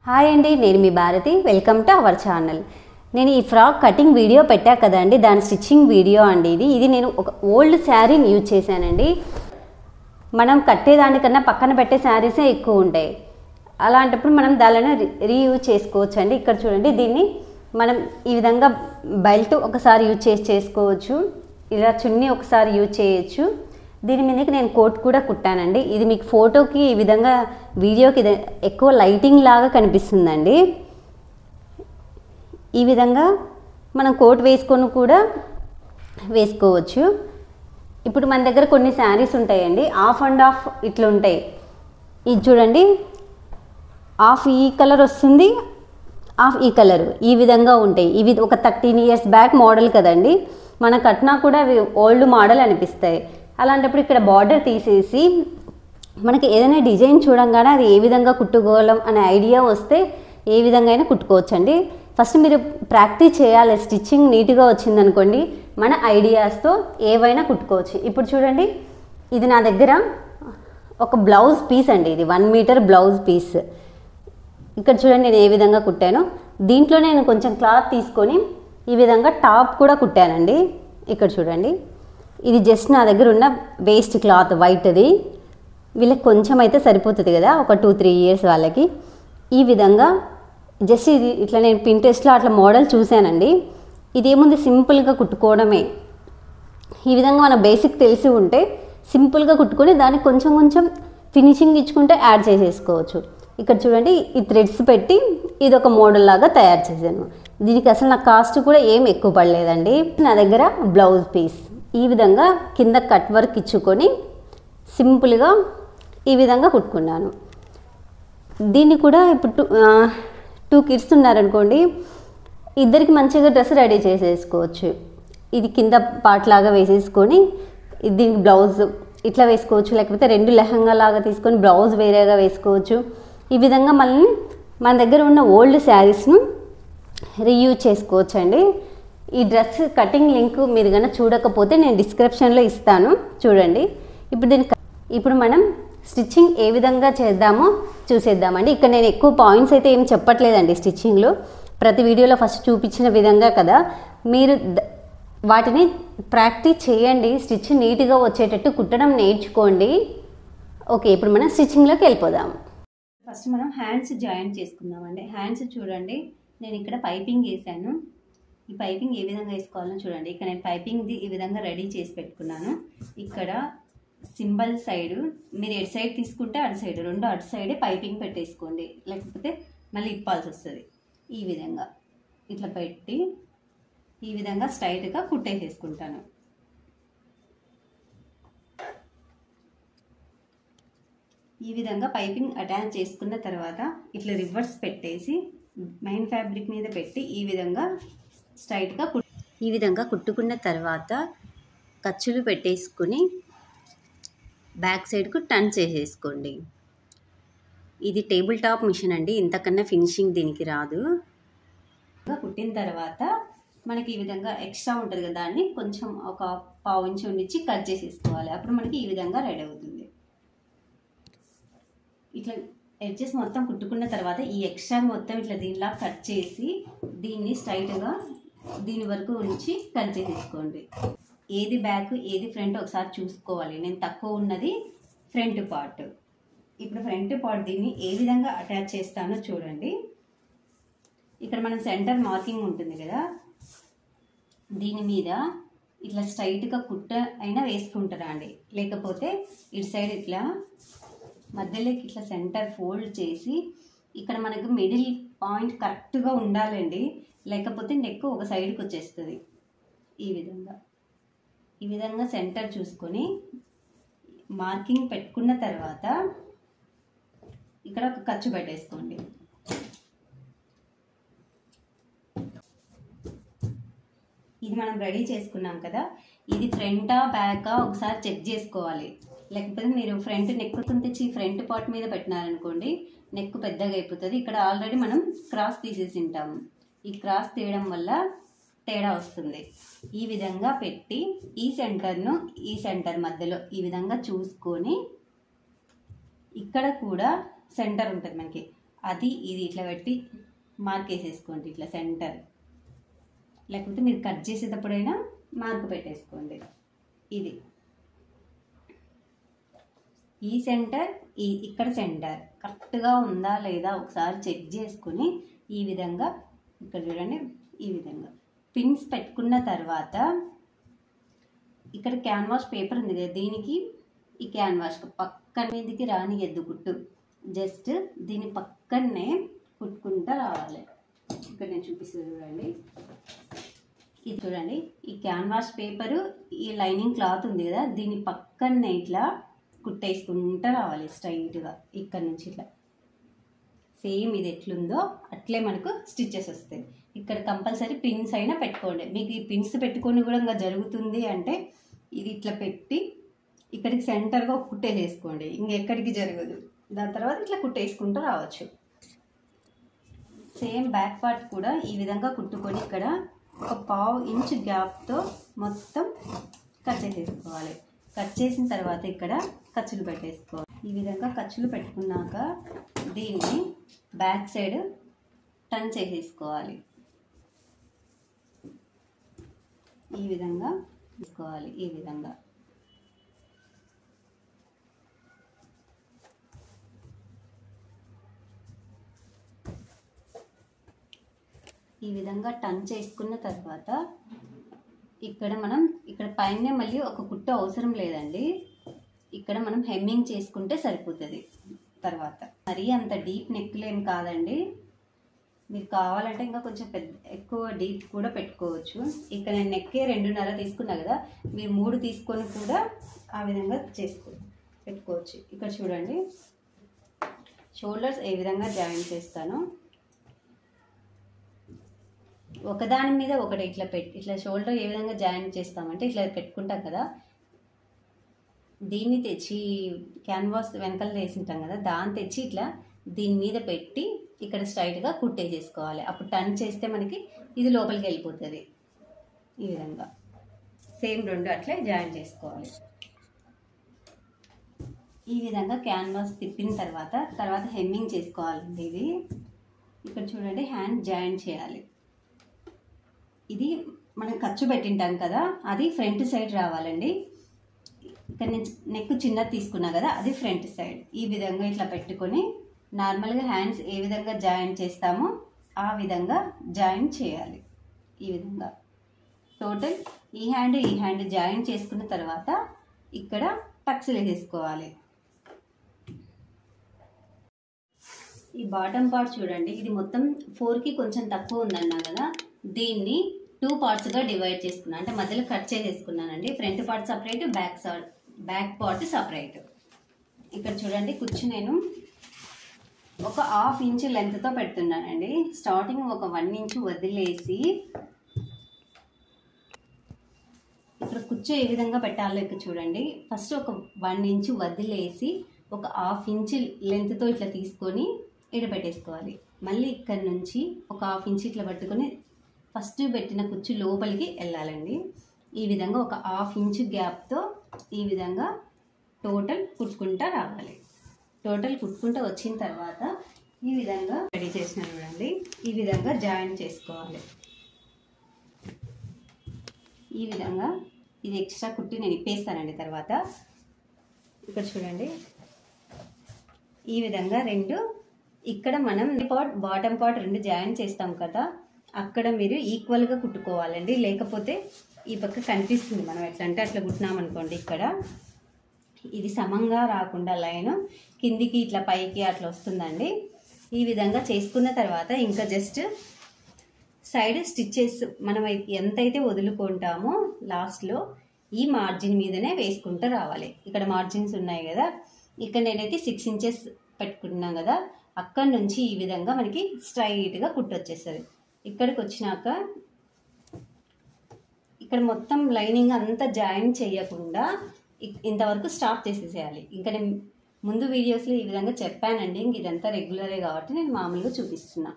Hi అండి, నేను మీ Bharathi. Welcome to our channel. నేను ఈ ఫ్రాక్ కటింగ్ వీడియో పెట్టా కదండి, దాని స్టిచ్చింగ్ వీడియో అండి ఇది నేను ఒక ఓల్డ్ శారీని యూజ్ చేశానండి. మనం కట్టేదానికన్నా పక్కన పెట్టే శారీసే ఎక్కువ ఉంటాయి. అలాంటప్పుడు మనం దానిని రీయూజ్ చేసుకోవచ్చు అండి. ఇక్కడ చూడండి, దీన్ని మనం ఈ విధంగా బెల్ట్ ఒకసారి యూజ్ చేసుకోవచ్చు, ఇలా చున్నీ ఒకసారి యూజ్ చేయొచ్చు. దీని మీదకి నేను కోట్ కూడా కుట్టానండి. ఇది మీకు ఫోటోకి ఈ విధంగా వీడియోకి ఎక్కువ లైటింగ్ లాగా కనిపిస్తుందండి. ఈ విధంగా మనం కోట్ వేసుకొని కూడా వేసుకోవచ్చు. ఇప్పుడు మన దగ్గర కొన్ని శారీస్ ఉంటాయండి, ఆఫ్ అండ్ ఆఫ్ ఇట్లా ఉంటాయి. ఇది చూడండి, ఆఫ్ ఈ కలర్ వస్తుంది, ఆఫ్ ఈ కలర్, ఈ విధంగా ఉంటాయి. ఇవి ఒక 13 years బ్యాక్ మోడల్ కదండి, మన కట్నా కూడా అవి ఓల్డ్ మోడల్ అనిపిస్తాయి. అలాంటప్పుడు ఇక్కడ బార్డర్ తీసేసి మనకి ఏదైనా డిజైన్ చూడంగానే అది ఏ విధంగా కుట్టుకోగలం అనే ఐడియా వస్తే ఏ విధంగా అయినా కుట్టుకోవచ్చు అండి. ఫస్ట్ మీరు ప్రాక్టీస్ చేయాలి. స్టిచ్చింగ్ నీట్గా వచ్చిందనుకోండి, మన ఐడియాస్తో ఏవైనా కుట్టుకోవచ్చు. ఇప్పుడు చూడండి, ఇది నా దగ్గర ఒక బ్లౌజ్ పీస్ అండి, ఇది 1 meter బ్లౌజ్ పీస్. ఇక్కడ చూడండి నేను ఏ విధంగా కుట్టాను. దీంట్లో నేను కొంచెం క్లాత్ తీసుకొని ఈ విధంగా టాప్ కూడా కుట్టానండి. ఇక్కడ చూడండి, ఇది జస్ట్ నా దగ్గర ఉన్న వేస్ట్ క్లాత్ వైట్ది. వీళ్ళకి కొంచెం అయితే సరిపోతుంది కదా, ఒక 2-3 years వాళ్ళకి. ఈ విధంగా జస్ట్ ఇది ఇట్లా నేను పింట్రెస్ట్లో అట్లా మోడల్ చూశానండి. ఇదేముంది, సింపుల్గా కుట్టుకోవడమే. ఈ విధంగా మన బేసిక్ తెలిసి ఉంటే సింపుల్గా కుట్టుకొని దానికి కొంచెం కొంచెం ఫినిషింగ్ ఇచ్చుకుంటే యాడ్ చేసేసుకోవచ్చు. ఇక్కడ చూడండి, ఈ థ్రెడ్స్ పెట్టి ఇది ఒక మోడల్ లాగా తయారు చేశాను. దీనికి అసలు నా కాస్ట్ కూడా ఏం ఎక్కువ పడలేదండి. నా దగ్గర బ్లౌజ్ పీస్ ఈ విధంగా కింద కట్ వర్క్ ఇచ్చుకొని సింపుల్గా ఈ విధంగా కుట్టుకున్నాను. దీన్ని కూడా ఇప్పుడు 2 kids ఉన్నారనుకోండి, ఇద్దరికి మంచిగా డ్రెస్ రెడీ చేసేసుకోవచ్చు. ఇది కింద పార్ట్ లాగా వేసేసుకొని దీనికి బ్లౌజ్ ఇట్లా వేసుకోవచ్చు, లేకపోతే 2 లెహంగా లాగా తీసుకొని బ్లౌజ్ వేరేగా వేసుకోవచ్చు. ఈ విధంగా మళ్ళీ మన దగ్గర ఉన్న ఓల్డ్ శారీస్ను రీయూజ్ చేసుకోవచ్చు అండి. ఈ డ్రెస్ కటింగ్ లింక్ మీరు కనుక చూడకపోతే నేను డిస్క్రిప్షన్లో ఇస్తాను, చూడండి. ఇప్పుడు మనం స్టిచ్చింగ్ ఏ విధంగా చేద్దామో చూసేద్దామండి. ఇక్కడ నేను ఎక్కువ పాయింట్స్ అయితే ఏం చెప్పట్లేదండి స్టిచ్చింగ్లో. ప్రతి వీడియోలో ఫస్ట్ చూపించిన విధంగా కదా, మీరు వాటిని ప్రాక్టీస్ చేయండి. స్టిచ్ నీట్గా వచ్చేటట్టు కుట్టడం నేర్చుకోండి. ఓకే, ఇప్పుడు మనం స్టిచ్చింగ్లోకి వెళ్ళిపోదాం. ఫస్ట్ మనం హ్యాండ్స్ జాయింట్ చేసుకుందామండి. హ్యాండ్స్ చూడండి, నేను ఇక్కడ పైపింగ్ వేసాను. ఈ పైపింగ్ ఏ విధంగా వేసుకోవాలో చూడండి. ఇక్కడ నేను పైపింగ్ది ఈ విధంగా రెడీ చేసి పెట్టుకున్నాను. ఇక్కడ సింబల్ సైడ్ మీరు ఎటు సైడ్ తీసుకుంటే అటు సైడ్, 2 అటు సైడే పైపింగ్ పెట్టేసుకోండి, లేకపోతే మళ్ళీ ఇప్పాల్సి వస్తుంది. ఈ విధంగా ఇట్లా పెట్టి ఈ విధంగా స్ట్రైట్గా కుట్టేసేసుకుంటాను. ఈ విధంగా పైపింగ్ అటాచ్ చేసుకున్న తర్వాత ఇట్లా రివర్స్ పెట్టేసి మెయిన్ ఫ్యాబ్రిక్ మీద పెట్టి ఈ విధంగా స్ట్రైట్గా ఈ విధంగా కుట్టుకున్న తర్వాత ఖర్చులు పెట్టేసుకుని బ్యాక్ సైడ్కు టర్న్ చేసేసుకోండి. ఇది టేబుల్ టాప్ మిషన్ అండి, ఇంతకన్నా ఫినిషింగ్ దీనికి రాదు. కుట్టిన తర్వాత మనకి ఈ విధంగా ఎక్స్ట్రా ఉంటుంది కదా, దాన్ని కొంచెం ఒక 1/2 inch ఉండిచ్చి కట్ చేసేసుకోవాలి. అప్పుడు మనకి ఈ విధంగా రెడీ అవుతుంది. ఇట్లా ఎడ్జెస్ మొత్తం కుట్టుకున్న తర్వాత ఈ ఎక్స్ట్రా మొత్తం ఇట్లా దీనిలా కట్ చేసి దీన్ని స్ట్రైట్గా దీని వరకు ఉంచి కట్ చేసేసుకోండి. ఏది బ్యాక్ ఏది ఫ్రంట్ ఒకసారి చూసుకోవాలి. నేను తక్కువ ఉన్నది ఫ్రంట్ పార్ట్. ఇప్పుడు ఫ్రంట్ పార్ట్ దీన్ని ఏ విధంగా అటాచ్ చేస్తానో చూడండి. ఇక్కడ మనం సెంటర్ మార్కింగ్ ఉంటుంది కదా, దీని మీద ఇట్లా స్ట్రైట్గా కుట్ట అయినా వేసుకుంటారా అండి, లేకపోతే ఇటు సైడ్ ఇట్లా మధ్యలోకి ఇట్లా సెంటర్ ఫోల్డ్ చేసి ఇక్కడ మనకు మిడిల్ పాయింట్ కరెక్ట్గా ఉండాలండి, లేకపోతే నెక్ ఒక సైడ్కి వచ్చేస్తుంది. ఈ విధంగా సెంటర్ చూసుకొని మార్కింగ్ పెట్టుకున్న తర్వాత ఇక్కడ ఒక ఖర్చు పెట్టేసుకోండి. ఇది మనం రెడీ చేసుకున్నాం కదా, ఇది ఫ్రంటా బ్యాకా ఒకసారి చెక్ చేసుకోవాలి. లేకపోతే మీరు ఫ్రంట్ నెక్ తెచ్చి ఫ్రంట్ పార్ట్ మీద పెట్టినారనుకోండి, నెక్ పెద్దగా అయిపోతుంది. ఇక్కడ ఆల్రెడీ మనం క్రాస్ తీసేసి ఉంటాము, ఈ క్రాస్ తీయడం వల్ల తేడా వస్తుంది. ఈ విధంగా పెట్టి ఈ సెంటర్ను ఈ సెంటర్ మధ్యలో ఈ విధంగా చూసుకొని ఇక్కడ కూడా సెంటర్ ఉంటుంది మనకి, అది ఇది ఇట్లా పెట్టి మార్క్ వేసేసుకోండి ఇట్లా సెంటర్, లేకపోతే మీరు కట్ చేసేటప్పుడైనా మార్క్ పెట్టేసుకోండి. ఇది ఈ సెంటర్ ఇక్కడ సెంటర్ కరెక్ట్గా ఉందా లేదా ఒకసారి చెక్ చేసుకుని ఈ విధంగా ఇక్కడ చూడండి ఈ విధంగా పిన్స్ పెట్టుకున్న తర్వాత ఇక్కడ క్యాన్వాస్ పేపర్ ఉంది కదా, దీనికి ఈ క్యాన్వాస్ పక్కన మీదకి రాని ఎద్దు కుట్టు, జస్ట్ దీని పక్కనే కుట్టుకుంటూ రావాలి. ఇక్కడ నేను చూపిస్తాను చూడండి, ఇది చూడండి ఈ క్యాన్వాస్ పేపరు ఈ లైనింగ్ క్లాత్ ఉంది కదా, దీని పక్కనే ఇట్లా కుట్టేసుకుంటూ రావాలి స్ట్రైట్గా. ఇక్కడ నుంచి ఇట్లా సేమ్ ఇది ఎట్లుందో అట్లే మనకు స్టిచ్చెస్ వస్తాయి. ఇక్కడ కంపల్సరీ పిన్స్ అయినా పెట్టుకోండి. మీకు ఈ పిన్స్ పెట్టుకొని కూడా ఇంకా జరుగుతుంది అంటే ఇది ఇట్లా పెట్టి ఇక్కడికి సెంటర్గా కుట్టేసేసుకోండి, ఇంకెక్కడికి జరగదు. దాని తర్వాత ఇట్లా కుట్టేసుకుంటూ రావచ్చు. సేమ్ బ్యాక్ పార్ట్ కూడా ఈ విధంగా కుట్టుకొని ఇక్కడ ఒక 1/2 ఇంచ్ గ్యాప్తో మొత్తం కట్ చేసేసుకోవాలి. కట్ చేసిన తర్వాత ఇక్కడ ఖర్చులు పెట్టేసుకోవాలి. ఈ విధంగా ఖర్చులు పెట్టుకున్నాక దీన్ని బ్యాక్ సైడ్ టర్న్ చేసేసుకోవాలి. ఈ విధంగా తీసుకోవాలి. ఈ విధంగా టర్న్ చేసుకున్న తర్వాత ఇక్కడ మనం ఇక్కడ పైన మళ్ళీ ఒక కుట్టు అవసరం లేదండి, ఇక్కడ మనం హెమ్మింగ్ చేసుకుంటే సరిపోతుంది. తర్వాత మరీ అంత డీప్ నెక్లు ఏం కాదండి, మీరు కావాలంటే ఇంకా కొంచెం ఎక్కువ డీప్ కూడా పెట్టుకోవచ్చు. ఇక్కడ నేను నెక్కే 2.5 తీసుకున్నా కదా, మీరు 3 తీసుకొని కూడా ఆ విధంగా పెట్టుకోవచ్చు. ఇక్కడ చూడండి షోల్డర్స్ ఏ విధంగా జాయిన్ చేస్తాను, ఒకదాని మీద ఒకటి ఇట్లా ఇట్లా షోల్డర్ ఏ విధంగా జాయిన్ చేస్తామంటే ఇట్లా పెట్టుకుంటాం కదా, దీన్ని తెచ్చి క్యాన్వాస్ వెనకాల వేసింటాం కదా, దాన్ని తెచ్చి ఇట్లా దీని మీద పెట్టి ఇక్కడ స్ట్రైట్గా కుట్టేసేసుకోవాలి. అప్పుడు టర్న్ చేస్తే మనకి ఇది లోపలికి వెళ్ళిపోతుంది. ఈ విధంగా సేమ్ 2 అట్లే జాయిన్ చేసుకోవాలి. ఈ విధంగా క్యాన్వాస్ తిప్పిన తర్వాత హెమ్మింగ్ చేసుకోవాలండి. ఇది ఇక్కడ చూడండి హ్యాండ్ జాయిన్ చేయాలి. ఇది మనం ఖర్చు పెట్టింటాం కదా, అది ఫ్రంట్ సైడ్ రావాలండి. ఇక్కడ నేను నెక్ చిన్నది తీసుకున్నా కదా, అది ఫ్రంట్ సైడ్. ఈ విధంగా ఇట్లా పెట్టుకొని నార్మల్గా హ్యాండ్స్ ఏ విధంగా జాయిన్ చేస్తామో ఆ విధంగా జాయిన్ చేయాలి. ఈ విధంగా టోటల్ ఈ హ్యాండ్ జాయిన్ చేసుకున్న తర్వాత ఇక్కడ టక్స్లు వేసేసుకోవాలి. ఈ బాటమ్ పార్ట్ చూడండి, ఇది మొత్తం 4కి కొంచెం తక్కువ ఉందన్నా కదా, దీన్ని 2 పార్ట్స్గా డివైడ్ చేసుకున్నాను. అంటే మధ్యలో కట్ చేసేసుకున్నానండి. Front part separate, back part separate. ఇక్కడ చూడండి కుచ్చు నేను ఒక 1/2 ఇంచ్ లెంత్తో పెడుతున్నానండి. స్టార్టింగ్ ఒక 1 ఇంచ్ వదిలేసి ఇక్కడ కుచ్చు ఏ విధంగా పెట్టాలో ఇక్కడ చూడండి. ఫస్ట్ ఒక 1 ఇంచ్ వదిలేసి ఒక 1/2 ఇంచ్ లెంత్తో ఇట్లా తీసుకొని పెట్టేసుకోవాలి. మళ్ళీ ఇక్కడ నుంచి ఒక 1/2 ఇంచ్ ఇట్లా పట్టుకొని ఫస్ట్ పెట్టిన కుచ్చు లోపలికి వెళ్ళాలండి. ఈ విధంగా ఒక 1/2 ఇంచ్ గ్యాప్తో ఈ విధంగా టోటల్ కుట్టుకుంటూ రావాలి. టోటల్ కుట్టుకుంటూ వచ్చిన తర్వాత ఈ విధంగా రెడీ చేసిన చూడండి, ఈ విధంగా జాయిన్ చేసుకోవాలి. ఈ విధంగా ఇది ఎక్స్ట్రా కుట్టి నేను ఇప్పేస్తానండి. తర్వాత ఇక్కడ చూడండి ఈ విధంగా 2 ఇక్కడ మనం బాటమ్ పార్ట్ 2 జాయిన్ చేస్తాం కదా, అక్కడ మీరు ఈక్వల్గా కుట్టుకోవాలండి. లేకపోతే ఈ పక్క కనిపిస్తుంది, మనం ఎట్లా అంటే అట్లా కుట్టినామనుకోండి, ఇక్కడ ఇది సమంగా రాకుండా లైన్ కిందికి ఇట్లా పైకి అట్లా వస్తుందండి. ఈ విధంగా చేసుకున్న తర్వాత ఇంకా జస్ట్ సైడ్ స్టిచ్చెస్ మనం ఎంతైతే వదులుకుంటామో లాస్ట్లో ఈ మార్జిన్ మీదనే వేసుకుంటూ రావాలి. ఇక్కడ మార్జిన్స్ ఉన్నాయి కదా, ఇక్కడ నేనైతే 6 ఇంచెస్ పెట్టుకున్నాం కదా, అక్కడ నుంచి ఈ విధంగా మనకి స్ట్రైట్గా కుట్టొచ్చేస్తుంది. ఇక్కడికి వచ్చినాక ఇక్కడ మొత్తం లైనింగ్ అంతా జాయిన్ చేయకుండా ఇంతవరకు స్టాప్ చేసేసేయాలి. ఇంకా నేను ముందు వీడియోస్లో ఈ విధంగా చెప్పానండి, ఇంక ఇదంతా రెగ్యులరే కాబట్టి నేను మామూలుగా చూపిస్తున్నా.